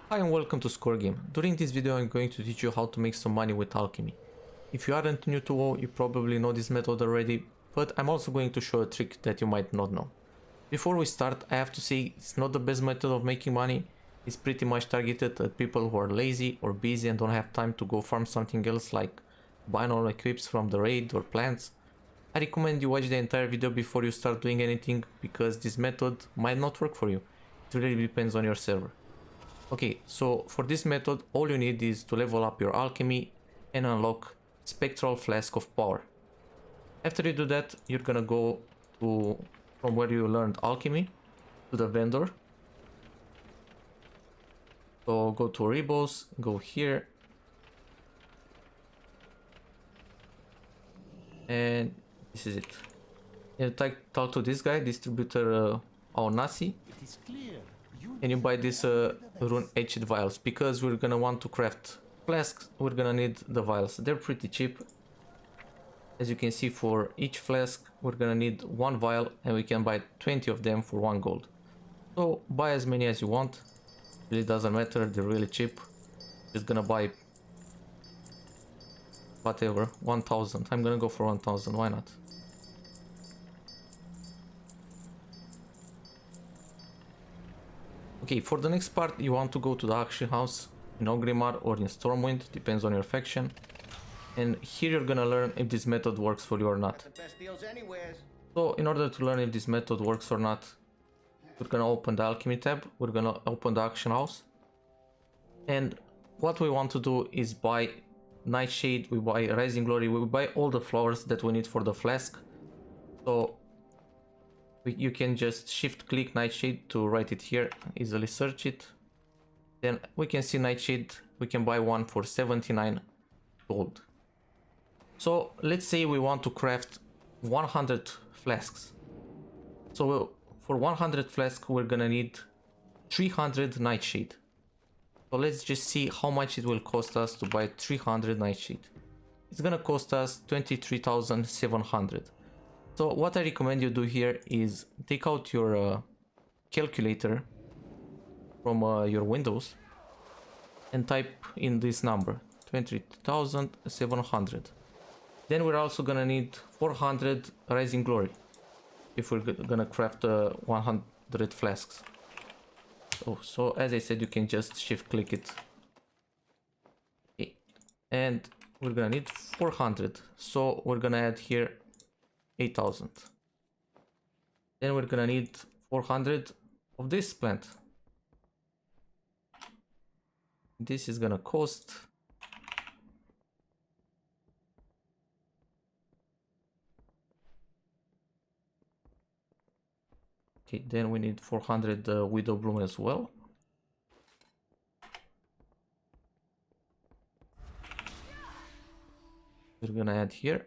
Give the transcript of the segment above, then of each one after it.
Hi and welcome to Score Game. During this video I'm going to teach you how to make some money with Alchemy. If you aren't new to WoW, you probably know this method already, but I'm also going to show a trick that you might not know. Before we start, I have to say it's not the best method of making money. It's pretty much targeted at people who are lazy or busy and don't have time to go farm something else like buying all equips from the raid or plants. I recommend you watch the entire video before you start doing anything, because this method might not work for you. It really depends on your server. Okay, so for this method, all you need is to level up your alchemy and unlock Spectral Flask of Power. After you do that, you're gonna go to from where you learned alchemy to the vendor. So go to Rebos, go here, and this is it. You talk to this guy, distributor Aonasi. It is clear. And you buy this rune etched vials, because we're gonna want to craft flasks. We're gonna need the vials. They're pretty cheap. As you can see, for each flask we're gonna need one vial, and we can buy 20 of them for 1 gold. So buy as many as you want, really doesn't matter, they're really cheap. Just gonna buy whatever, 1000. I'm gonna go for 1000, why not? Okay, for the next part you want to go to the auction house in Ogrimmar or in Stormwind, depends on your faction. And here you're gonna learn if this method works for you or not. So in order to learn if this method works or not, we're gonna open the alchemy tab, we're gonna open the auction house. And what we want to do is buy Nightshade, we buy Rising Glory, we buy all the flowers that we need for the flask. So you can just shift click Nightshade to write it here, easily search it. Then we can see Nightshade, we can buy one for 79 gold. So let's say we want to craft 100 flasks. So for 100 flasks we're gonna need 300 Nightshade. So let's just see how much it will cost us to buy 300 Nightshade. It's gonna cost us 23,700. So what I recommend you do here is take out your calculator from your Windows and type in this number, 23,700. Then we're also gonna need 400 Rising Glory if we're gonna craft 100 flasks. So as I said, you can just shift click it. Okay. And we're gonna need 400, so we're gonna add here 8,000. Then we're gonna need 400 of this plant. This is gonna cost okay, then we need 400 Widow Bloom as well. We're gonna add here.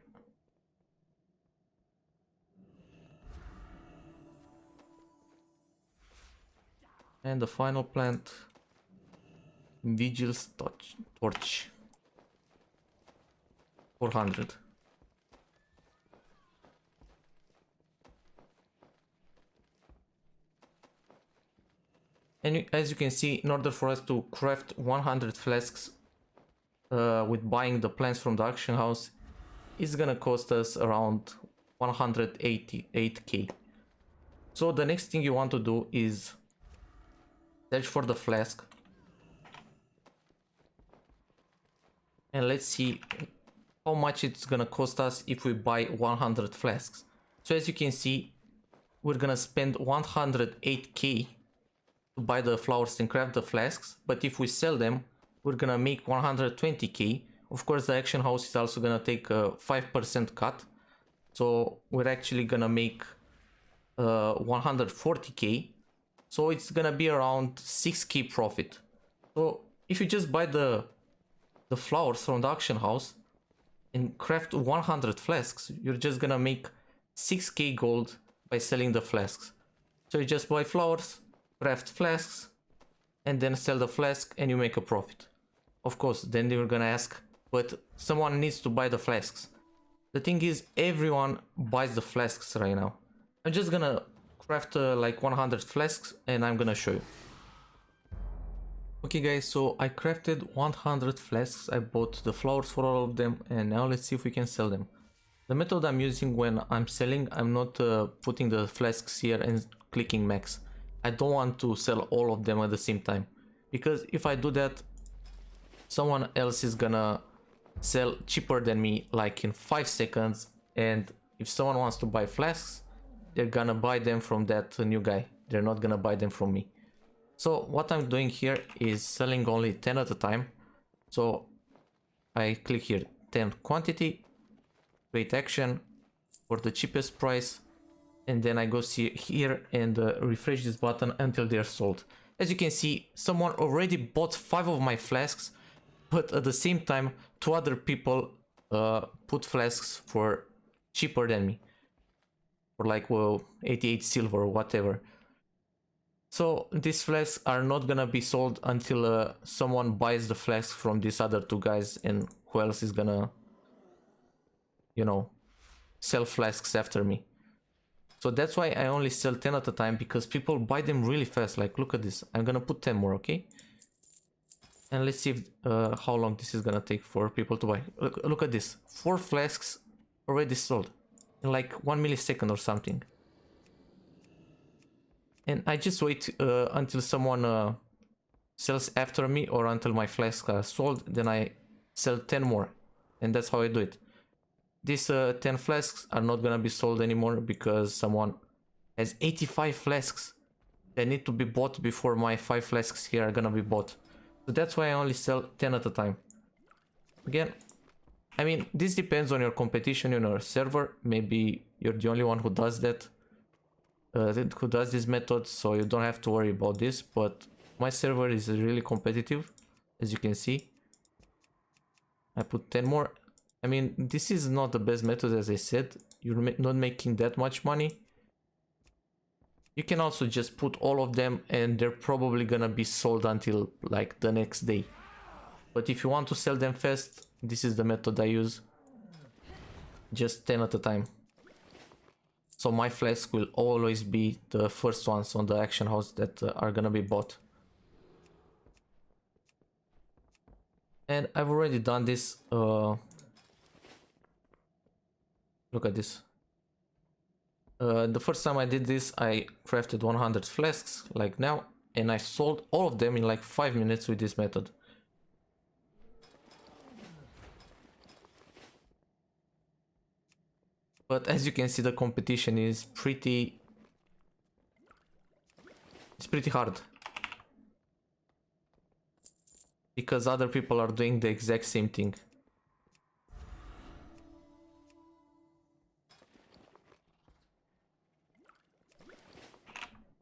And the final plant, Vigil's Torch, 400. And as you can see, in order for us to craft 100 flasks with buying the plants from the auction house, it's gonna cost us around 188k. So the next thing you want to do is search for the flask, and let's see how much it's gonna cost us if we buy 100 flasks. So as you can see, we're gonna spend 108k to buy the flowers and craft the flasks, but if we sell them we're gonna make 120k. Of course the auction house is also gonna take a 5% cut, so we're actually gonna make 140k. So it's gonna be around 6k profit. So if you just buy the flowers from the auction house and craft 100 flasks, you're just gonna make 6k gold by selling the flasks. So you just buy flowers, craft flasks, and then sell the flask and you make a profit. Of course, then you're gonna ask, but someone needs to buy the flasks. The thing is, everyone buys the flasks right now. I'm just gonna craft like 100 flasks and I'm gonna show you. Okay guys, so I crafted 100 flasks, I bought the flowers for all of them, and now let's see if we can sell them. The method I'm using when I'm selling, I'm not putting the flasks here and clicking max. I don't want to sell all of them at the same time, because if I do that, someone else is gonna sell cheaper than me like in 5 seconds, and if someone wants to buy flasks, they're gonna buy them from that new guy. They're not gonna buy them from me. So what I'm doing here is selling only 10 at a time. So I click here 10 quantity, create action for the cheapest price, and then I go see here and refresh this button until they're sold. As you can see, someone already bought 5 of my flasks, but at the same time 2 other people put flasks for cheaper than me, for like 88 silver or whatever. So these flasks are not gonna be sold until someone buys the flasks from these other 2 guys, and who else is gonna, you know, sell flasks after me. So that's why I only sell 10 at a time, because people buy them really fast. Like, look at this. I'm gonna put 10 more, okay? And let's see if, how long this is gonna take for people to buy. Look at this. 4 flasks already sold in like 1 millisecond or something. And I just wait until someone sells after me, or until my flasks are sold, then I sell 10 more. And that's how I do it. These 10 flasks are not gonna be sold anymore, because someone has 85 flasks that need to be bought before my 5 flasks here are gonna be bought. So that's why I only sell 10 at a time. Again, I mean, this depends on your competition in your server. Maybe you're the only one who does that, who does this method, so you don't have to worry about this. But my server is really competitive, as you can see. I put 10 more. I mean, this is not the best method, as I said. You're not making that much money. You can also just put all of them, and they're probably gonna be sold until like the next day. But if you want to sell them fast, this is the method I use. Just 10 at a time. So my flasks will always be the first ones on the action house that are gonna be bought. And I've already done this. Look at this. The first time I did this, I crafted 100 flasks like now, and I sold all of them in like 5 minutes with this method. But as you can see, the competition is pretty hard, because other people are doing the exact same thing.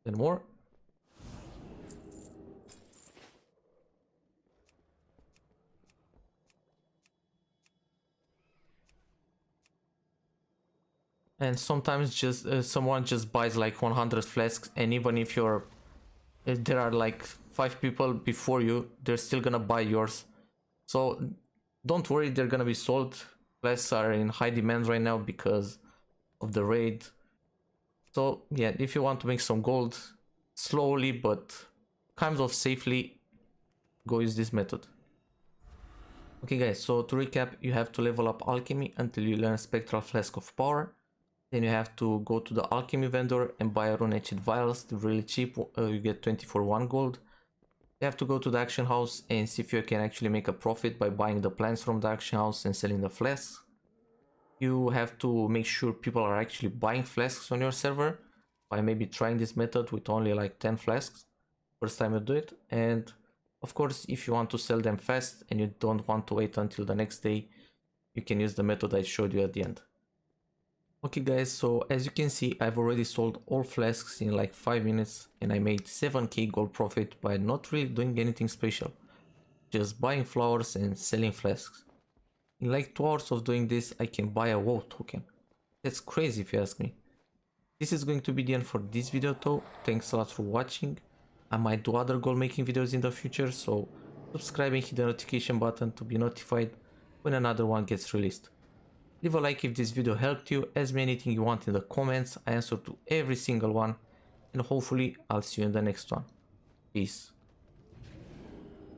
And more. And sometimes just someone just buys like 100 flasks, and even if you're there are like 5 people before you, they're still gonna buy yours. So don't worry, they're gonna be sold. Flasks are in high demand right now because of the raid. So yeah, if you want to make some gold slowly but kind of safely, go use this method. Okay guys, so to recap, you have to level up Alchemy until you learn Spectral Flask of Power. Then you have to go to the Alchemy vendor and buy Rune-Etched Vials. They're really cheap, you get 20 for 1 gold. You have to go to the Action House and see if you can actually make a profit by buying the plants from the Action House and selling the flasks. You have to make sure people are actually buying flasks on your server by maybe trying this method with only like 10 flasks first time you do it. And of course, if you want to sell them fast and you don't want to wait until the next day, you can use the method I showed you at the end. Okay guys, so as you can see, I've already sold all flasks in like 5 minutes, and I made 7k gold profit by not really doing anything special, just buying flowers and selling flasks. In like 2 hours of doing this, I can buy a WoW token. That's crazy if you ask me. This is going to be the end for this video though. Thanks a lot for watching. I might do other gold making videos in the future, so subscribe and hit the notification button to be notified when another one gets released. Leave a like if this video helped you, ask me anything you want in the comments, I answer to every single one, and hopefully I'll see you in the next one. Peace.